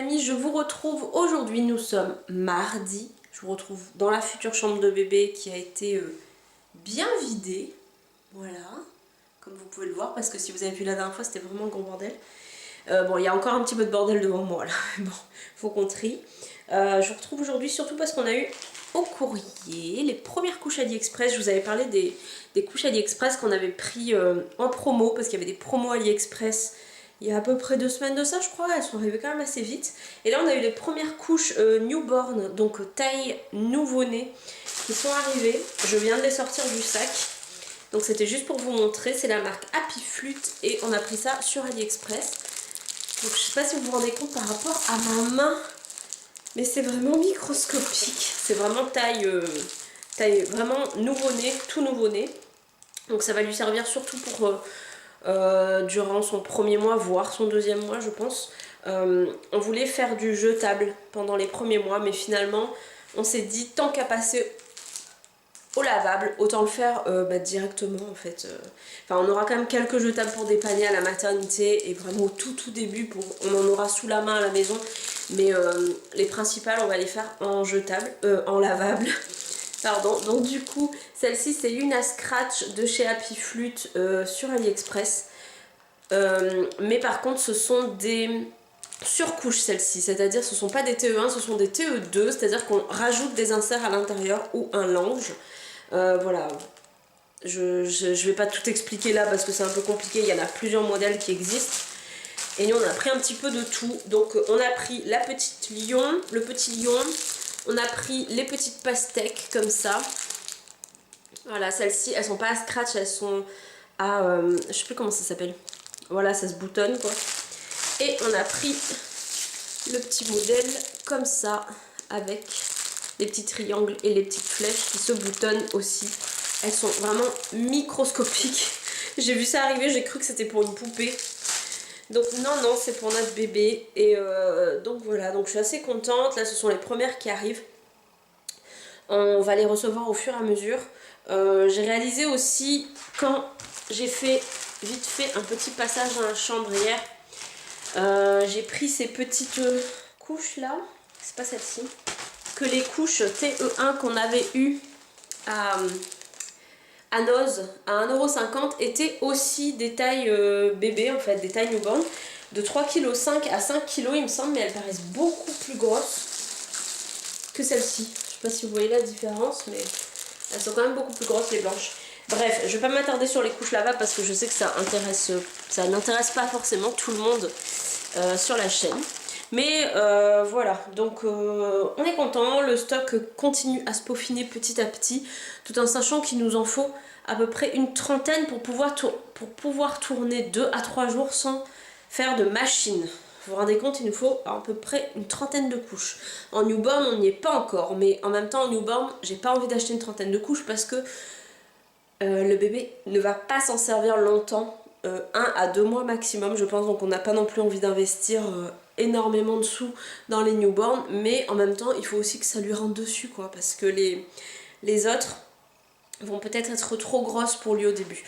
amis, je vous retrouve aujourd'hui, nous sommes mardi. Je vous retrouve dans la future chambre de bébé qui a été bien vidée. Voilà, comme vous pouvez le voir, parce que si vous avez vu la dernière fois, c'était vraiment un gros bordel. Bon, il y a encore un petit peu de bordel devant moi là, bon, faut qu'on trie. Je vous retrouve aujourd'hui surtout parce qu'on a eu au courrier les premières couches AliExpress. Je vous avais parlé des couches AliExpress qu'on avait pris en promo, parce qu'il y avait des promos AliExpress il y a à peu près 2 semaines de ça, je crois. Elles sont arrivées quand même assez vite. Et là on a eu les premières couches newborn, donc taille nouveau-né, qui sont arrivées. Je viens de les sortir du sac, donc c'était juste pour vous montrer. C'est la marque Happy Flute et on a pris ça sur AliExpress. Donc je sais pas si vous vous rendez compte par rapport à ma main, mais c'est vraiment microscopique. C'est vraiment taille vraiment nouveau-né, tout nouveau-né. Donc ça va lui servir surtout pour durant son premier mois, voire son deuxième mois, je pense. On voulait faire du jetable pendant les premiers mois, mais finalement on s'est dit tant qu'à passer au lavable, autant le faire directement en fait. Enfin, on aura quand même quelques jetables pour dépanner à la maternité et vraiment au tout début, on en aura sous la main à la maison, mais les principales on va les faire en jetable, en lavable. Pardon. Donc du coup celle-ci c'est une à scratch de chez Happy Flute sur AliExpress, mais par contre ce sont des surcouches, celle-ci, c'est-à-dire ce sont pas des TE1, ce sont des TE2, c'est-à-dire qu'on rajoute des inserts à l'intérieur ou un lange. Voilà, je vais pas tout expliquer là parce que c'est un peu compliqué, il y en a plusieurs modèles qui existent. Et nous on a pris un petit peu de tout. Donc on a pris la petite lion, le petit lion, on a pris les petites pastèques comme ça. Voilà, celles-ci elles sont pas à scratch, elles sont à je sais plus comment ça s'appelle. Voilà, ça se boutonne quoi. Et on a pris le petit modèle comme ça, avec les petits triangles et les petites flèches qui se boutonnent aussi. Elles sont vraiment microscopiques. J'ai vu ça arriver, j'ai cru que c'était pour une poupée. Donc non, c'est pour notre bébé. Et donc voilà, donc je suis assez contente. Là, ce sont les premières qui arrivent. On va les recevoir au fur et à mesure. J'ai réalisé aussi, quand j'ai fait vite fait un petit passage dans la chambre hier, j'ai pris ces petites couches là, c'est pas celle-ci, que les couches TE1 qu'on avait eu à Noz à 1,50 € étaient aussi des tailles bébés, en fait, des tailles newborn, de 3,5 kg à 5 kg il me semble, mais elles paraissent beaucoup plus grosses que celle-ci. Je sais pas si vous voyez la différence, mais elles sont quand même beaucoup plus grosses, les blanches. Bref, je vais pas m'attarder sur les couches lavables parce que je sais que ça n'intéresse pas forcément tout le monde sur la chaîne. Mais voilà, donc on est content, le stock continue à se peaufiner petit à petit, tout en sachant qu'il nous en faut à peu près une trentaine pour pouvoir tourner 2 à 3 jours sans faire de machine. Vous vous rendez compte, il nous faut à peu près une trentaine de couches. En newborn, on n'y est pas encore, mais en même temps, en newborn, j'ai pas envie d'acheter une trentaine de couches parce que le bébé ne va pas s'en servir longtemps, 1 à 2 mois maximum, je pense, donc on n'a pas non plus envie d'investir énormément de sous dans les newborns, mais en même temps, il faut aussi que ça lui rentre dessus, quoi, parce que les autres vont peut-être être trop grosses pour lui au début.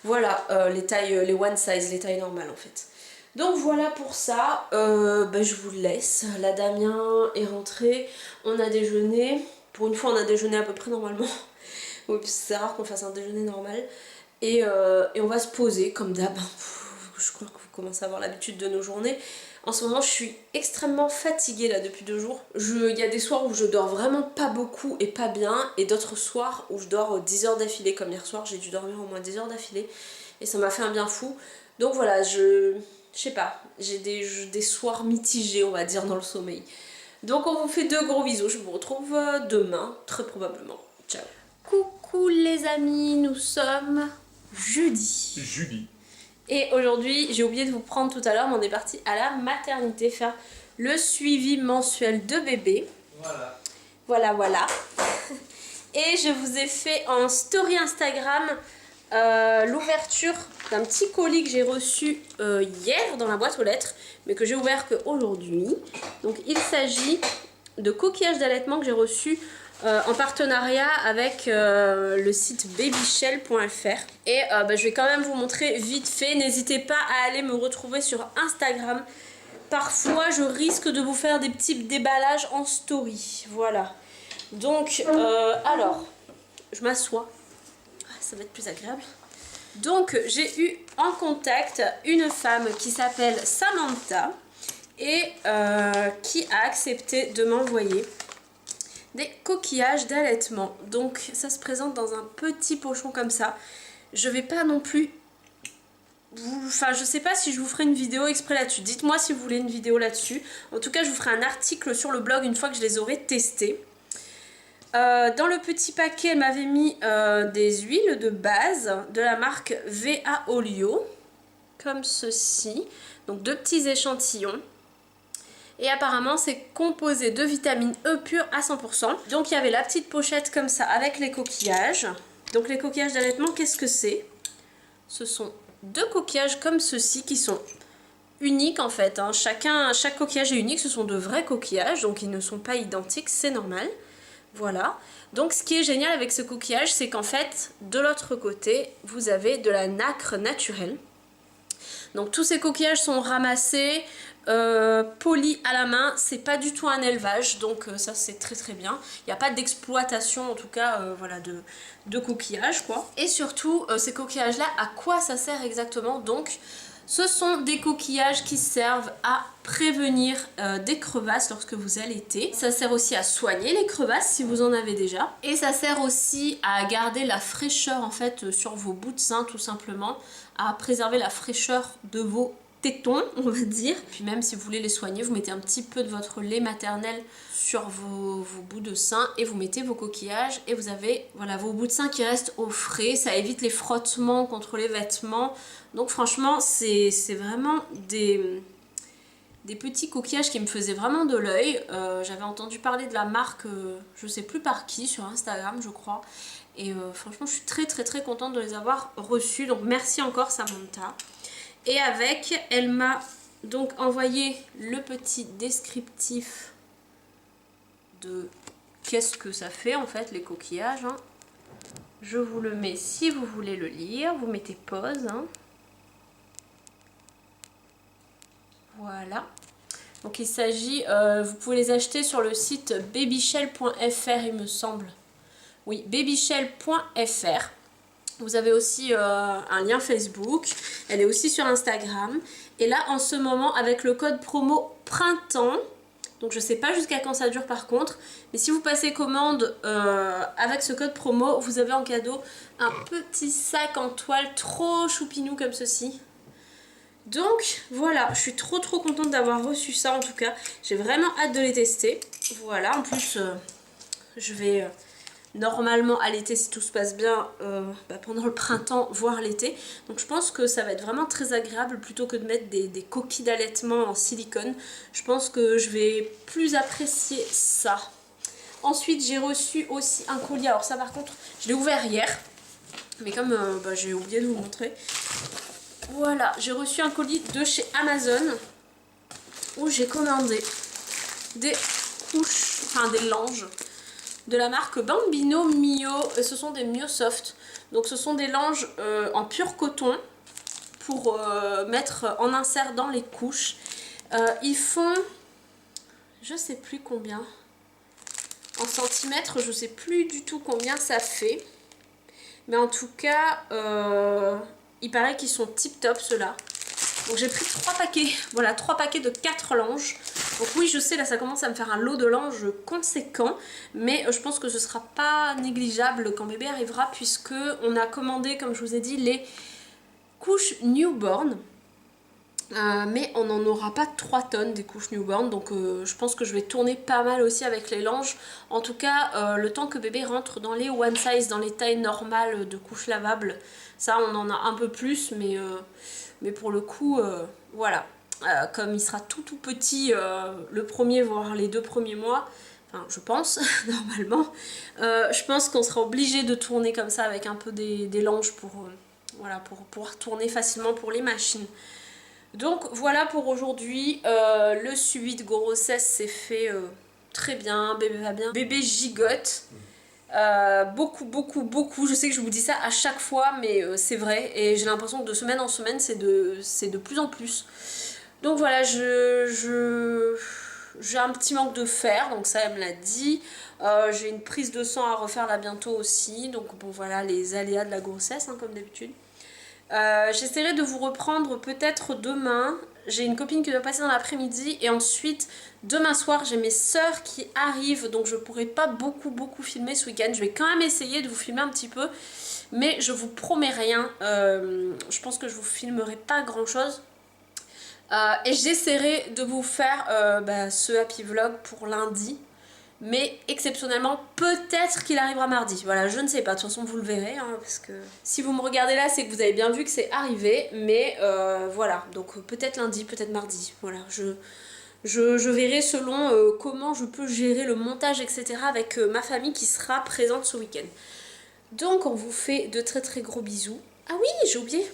Voilà, les tailles, les one size, les tailles normales en fait. Donc voilà pour ça, je vous laisse. La Damien est rentrée, on a déjeuné. Pour une fois on a déjeuné à peu près normalement. Oui, c'est rare qu'on fasse un déjeuner normal. Et on va se poser comme d'hab. Je crois que vous commencez à avoir l'habitude de nos journées. En ce moment je suis extrêmement fatiguée là depuis 2 jours. Il y a des soirs où je dors vraiment pas beaucoup et pas bien. Et d'autres soirs où je dors 10 heures d'affilée. Comme hier soir j'ai dû dormir au moins 10 heures d'affilée. Et ça m'a fait un bien fou. Donc voilà, je sais pas, j'ai des soirs mitigés on va dire dans le sommeil. Donc on vous fait 2 gros bisous, je vous retrouve demain, très probablement. Ciao. Coucou les amis, nous sommes jeudi. Et aujourd'hui, j'ai oublié de vous prendre tout à l'heure, mais on est parti à la maternité faire le suivi mensuel de bébé. Voilà. Et je vous ai fait en story Instagram l'ouverture d'un petit colis que j'ai reçu hier dans la boîte aux lettres, mais que j'ai ouvert qu'aujourd'hui. Donc il s'agit de coquillages d'allaitement que j'ai reçu en partenariat avec le site babyshell.fr. Et je vais quand même vous montrer vite fait. N'hésitez pas à aller me retrouver sur Instagram parfois je risque de vous faire des petits déballages en story. Voilà. Donc, alors, je m'assois. Ça va être plus agréable. Donc, j'ai eu en contact une femme qui s'appelle Samantha et qui a accepté de m'envoyer des coquillages d'allaitement. Donc, ça se présente dans un petit pochon comme ça. Je vais pas non plus... Enfin, je sais pas si je vous ferai une vidéo exprès là-dessus. Dites-moi si vous voulez une vidéo là-dessus. En tout cas, je vous ferai un article sur le blog une fois que je les aurai testés. Dans le petit paquet, elle m'avait mis des huiles de base de la marque VA Olio, comme ceci. Donc 2 petits échantillons. Et apparemment, c'est composé de vitamine E pure à 100%. Donc il y avait la petite pochette comme ça avec les coquillages. Donc les coquillages d'allaitement, qu'est-ce que c'est? Ce sont 2 coquillages comme ceci qui sont uniques en fait. Hein. Chaque coquillage est unique, ce sont de vrais coquillages, donc ils ne sont pas identiques, c'est normal. Voilà, donc ce qui est génial avec ce coquillage, c'est qu'en fait, de l'autre côté, vous avez de la nacre naturelle. Donc tous ces coquillages sont ramassés, polis à la main, c'est pas du tout un élevage, donc ça c'est très très bien. Il n'y a pas d'exploitation en tout cas voilà, de coquillages quoi. Et surtout, ces coquillages là, à quoi ça sert exactement? Donc ce sont des coquillages qui servent à prévenir des crevasses lorsque vous allaitez. Ça sert aussi à soigner les crevasses si vous en avez déjà. Et ça sert aussi à garder la fraîcheur en fait sur vos bouts de sein tout simplement. À préserver la fraîcheur de vos tétons, on va dire. Puis même si vous voulez les soigner, vous mettez un petit peu de votre lait maternel sur vos bouts de sein et vous mettez vos coquillages et vous avez voilà, vos bouts de sein qui restent au frais. Ça évite les frottements contre les vêtements. Donc franchement, c'est vraiment des petits coquillages qui me faisaient vraiment de l'œil. J'avais entendu parler de la marque, je sais plus par qui, sur Instagram je crois. Et franchement, je suis très très très contente de les avoir reçus. Donc merci encore Samantha. Et avec, elle m'a donc envoyé le petit descriptif de qu'est-ce que ça fait en fait les coquillages. Hein. Je vous le mets si vous voulez le lire. Vous mettez pause. Hein. Voilà. Donc il s'agit, vous pouvez les acheter sur le site babyshell.fr il me semble. Oui, babyshell.fr. Vous avez aussi un lien Facebook. Elle est aussi sur Instagram. Et là en ce moment avec le code promo printemps, donc je sais pas jusqu'à quand ça dure par contre, mais si vous passez commande avec ce code promo, vous avez en cadeau un petit sac en toile trop choupinou comme ceci. Donc voilà, je suis trop contente d'avoir reçu ça en tout cas. J'ai vraiment hâte de les tester. Voilà, en plus je vais normalement allaiter si tout se passe bien pendant le printemps, voire l'été. Donc je pense que ça va être vraiment très agréable plutôt que de mettre des coquilles d'allaitement en silicone. Je pense que je vais plus apprécier ça. Ensuite j'ai reçu aussi un colis. Alors ça par contre, je l'ai ouvert hier. Mais comme j'ai oublié de vous montrer. Voilà, j'ai reçu un colis de chez Amazon où j'ai commandé des couches, enfin des langes de la marque Bambino Mio. Ce sont des Mio Soft. Donc ce sont des langes en pur coton pour mettre en insert dans les couches. Ils font, je sais plus combien, en centimètres, je sais plus du tout combien ça fait. Mais en tout cas... il paraît qu'ils sont tip top ceux-là. Donc j'ai pris 3 paquets. Voilà, 3 paquets de 4 langes. Donc oui, je sais, là ça commence à me faire un lot de langes conséquent. Mais je pense que ce sera pas négligeable quand bébé arrivera. Puisque on a commandé, comme je vous ai dit, les couches newborn. Mais on n'en aura pas 3 tonnes des couches newborn. Donc je pense que je vais tourner pas mal aussi avec les langes. En tout cas, le temps que bébé rentre dans les one size, dans les tailles normales de couches lavables. Ça on en a un peu plus, mais pour le coup, voilà. Comme il sera tout petit le premier, voire les 2 premiers mois, enfin je pense, normalement, je pense qu'on sera obligé de tourner comme ça avec un peu des langes pour pouvoir tourner facilement pour les machines. Donc voilà pour aujourd'hui, le suivi de grossesse s'est fait très bien, bébé va bien, bébé gigote. Beaucoup, je sais que je vous dis ça à chaque fois mais c'est vrai et j'ai l'impression que de semaine en semaine c'est de plus en plus. Donc voilà, j'ai un petit manque de fer, donc ça elle me l'a dit. J'ai une prise de sang à refaire là bientôt aussi, donc bon voilà les aléas de la grossesse hein, comme d'habitude. J'essaierai de vous reprendre peut-être demain. J'ai une copine qui doit passer dans l'après-midi et ensuite demain soir j'ai mes sœurs qui arrivent, donc je pourrai pas beaucoup filmer ce week-end. Je vais quand même essayer de vous filmer un petit peu, mais je vous promets rien. Je pense que je vous filmerai pas grand chose. Et j'essaierai de vous faire ce happy vlog pour lundi. Mais exceptionnellement, peut-être qu'il arrivera mardi. Voilà, je ne sais pas. De toute façon, vous le verrez. Hein, parce que si vous me regardez là, c'est que vous avez bien vu que c'est arrivé. Mais voilà, donc peut-être lundi, peut-être mardi. Voilà, je verrai selon comment je peux gérer le montage, etc. avec ma famille qui sera présente ce week-end. Donc, on vous fait de très gros bisous. Ah oui, j'ai oublié.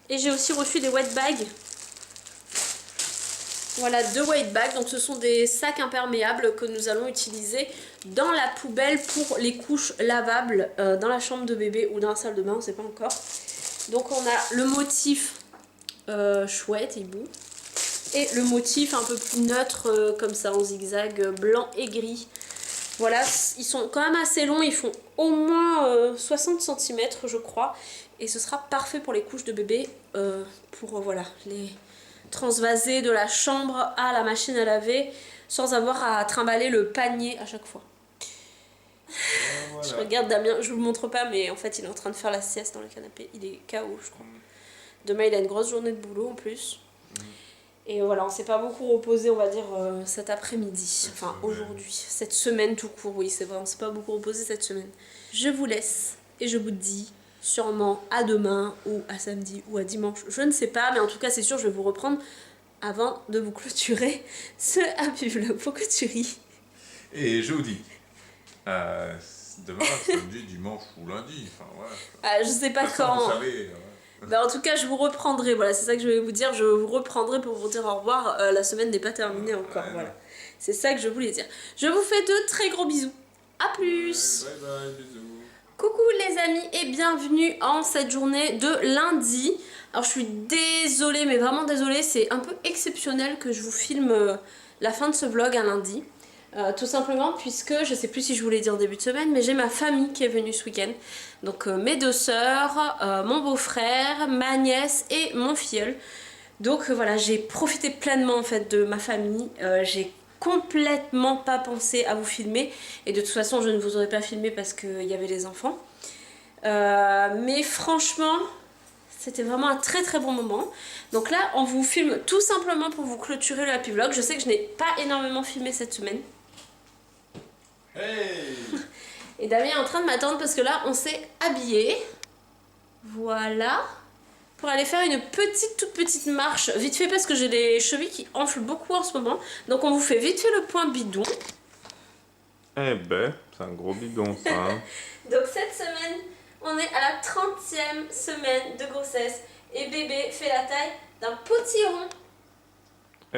Et j'ai aussi reçu des wet bags. Voilà, 2 white bags, donc ce sont des sacs imperméables que nous allons utiliser dans la poubelle pour les couches lavables dans la chambre de bébé ou dans la salle de bain, on ne sait pas encore. Donc on a le motif chouette et beau et le motif un peu plus neutre comme ça en zigzag blanc et gris. Voilà, ils sont quand même assez longs, ils font au moins 60 cm je crois et ce sera parfait pour les couches de bébé pour voilà les transvaser de la chambre à la machine à laver sans avoir à trimballer le panier à chaque fois. Voilà. Je regarde Damien, je vous le montre pas mais en fait il est en train de faire la sieste dans le canapé, il est KO je crois. Demain il a une grosse journée de boulot en plus. Et voilà, on s'est pas beaucoup reposé on va dire cet après-midi, enfin aujourd'hui, cette semaine tout court, oui c'est vrai, on s'est pas beaucoup reposé cette semaine. Je vous laisse et je vous dis sûrement à demain ou à samedi ou à dimanche, je ne sais pas, mais en tout cas c'est sûr je vais vous reprendre avant de vous clôturer ce happy vlog. Pourquoi tu ris? Et je vous dis, demain, samedi, dimanche ou lundi, enfin voilà. Ah, je sais pas quand. Vous savez, bah, en tout cas je vous reprendrai, voilà c'est ça que je vais vous dire, je vous reprendrai pour vous dire au revoir, la semaine n'est pas terminée encore, voilà. C'est ça que je voulais dire. Je vous fais de très gros bisous, à plus. Bye bye, bisous. Coucou les amis et bienvenue en cette journée de lundi. Alors je suis désolée mais vraiment désolée, c'est un peu exceptionnel que je vous filme la fin de ce vlog un lundi. Tout simplement puisque, je sais plus si je vous l'ai dit en début de semaine, mais j'ai ma famille qui est venue ce week-end. Donc mes 2 sœurs, mon beau-frère, ma nièce et mon filleul. Donc voilà, j'ai profité pleinement en fait de ma famille. J'ai complètement pas pensé à vous filmer et de toute façon je ne vous aurais pas filmé parce qu'il y avait les enfants mais franchement c'était vraiment un très bon moment. Donc là on vous filme tout simplement pour vous clôturer le happy vlog. Je sais que je n'ai pas énormément filmé cette semaine. Hey. Et Damien est en train de m'attendre parce que là on s'est habillé, voilà, pour aller faire une toute petite marche, vite fait parce que j'ai les chevilles qui enflent beaucoup en ce moment. Donc on vous fait vite fait le point bidon. Eh ben, c'est un gros bidon ça. Hein. Donc cette semaine, on est à la 30e semaine de grossesse et bébé fait la taille d'un potiron.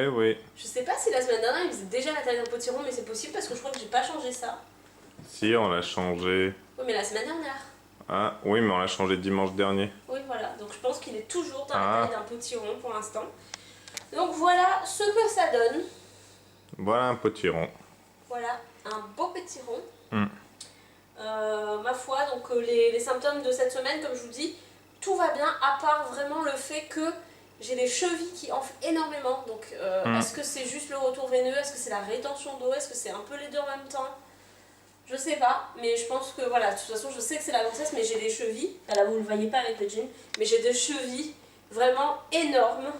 Eh oui. Je sais pas si la semaine dernière il faisait déjà la taille d'un potiron, mais c'est possible parce que je crois que j'ai pas changé ça. Si, on l'a changé. Oui, mais la semaine dernière. Ah, oui, mais on l'a changé dimanche dernier. Oui, voilà. Donc je pense qu'il est toujours dans la taille d'un potiron pour l'instant. Donc voilà ce que ça donne. Voilà un potiron. Voilà, un beau petit rond. Ma foi, donc les symptômes de cette semaine, comme je vous dis, tout va bien, à part vraiment le fait que j'ai les chevilles qui enflent énormément. Donc est-ce que c'est juste le retour veineux? Est-ce que c'est la rétention d'eau? Est-ce que c'est un peu les deux en même temps? Je sais pas, mais je pense que voilà, de toute façon je sais que c'est la grossesse, mais j'ai des chevilles, là vous le voyez pas avec le jean, mais j'ai des chevilles vraiment énormes,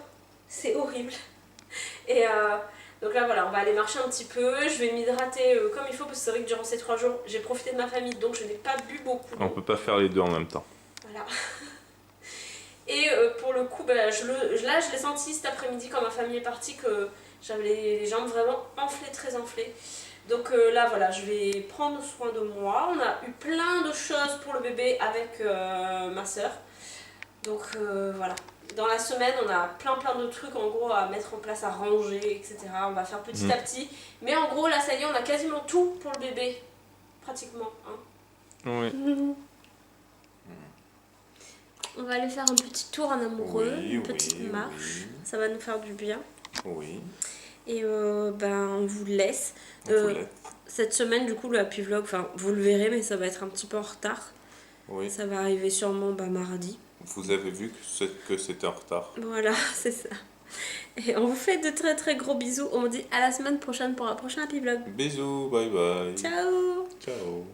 c'est horrible. Et donc là voilà, on va aller marcher un petit peu, je vais m'hydrater comme il faut, parce que c'est vrai que durant ces 3 jours j'ai profité de ma famille, donc je n'ai pas bu beaucoup. On peut pas faire les deux en même temps. Voilà. Et pour le coup, bah, là je l'ai senti cet après-midi quand ma famille est partie, que j'avais les jambes vraiment enflées, très enflées. Donc là voilà, je vais prendre soin de moi. On a eu plein de choses pour le bébé avec ma soeur. Donc voilà, dans la semaine on a plein de trucs en gros à mettre en place, à ranger, etc. On va faire petit à petit. Mais en gros là ça y est, on a quasiment tout pour le bébé, pratiquement. Hein. Oui. On va aller faire un petit tour en amoureux, une petite marche. Ça va nous faire du bien. Oui, Et on vous laisse. on vous laisse. Cette semaine, du coup, le Happy Vlog, enfin, vous le verrez, mais ça va être un petit peu en retard. Oui, Ça va arriver sûrement mardi. vous avez vu que c'était en retard. Voilà, c'est ça. Et on vous fait de très très gros bisous. On vous dit à la semaine prochaine pour un prochain Happy Vlog. Bisous, bye bye. Ciao. Ciao.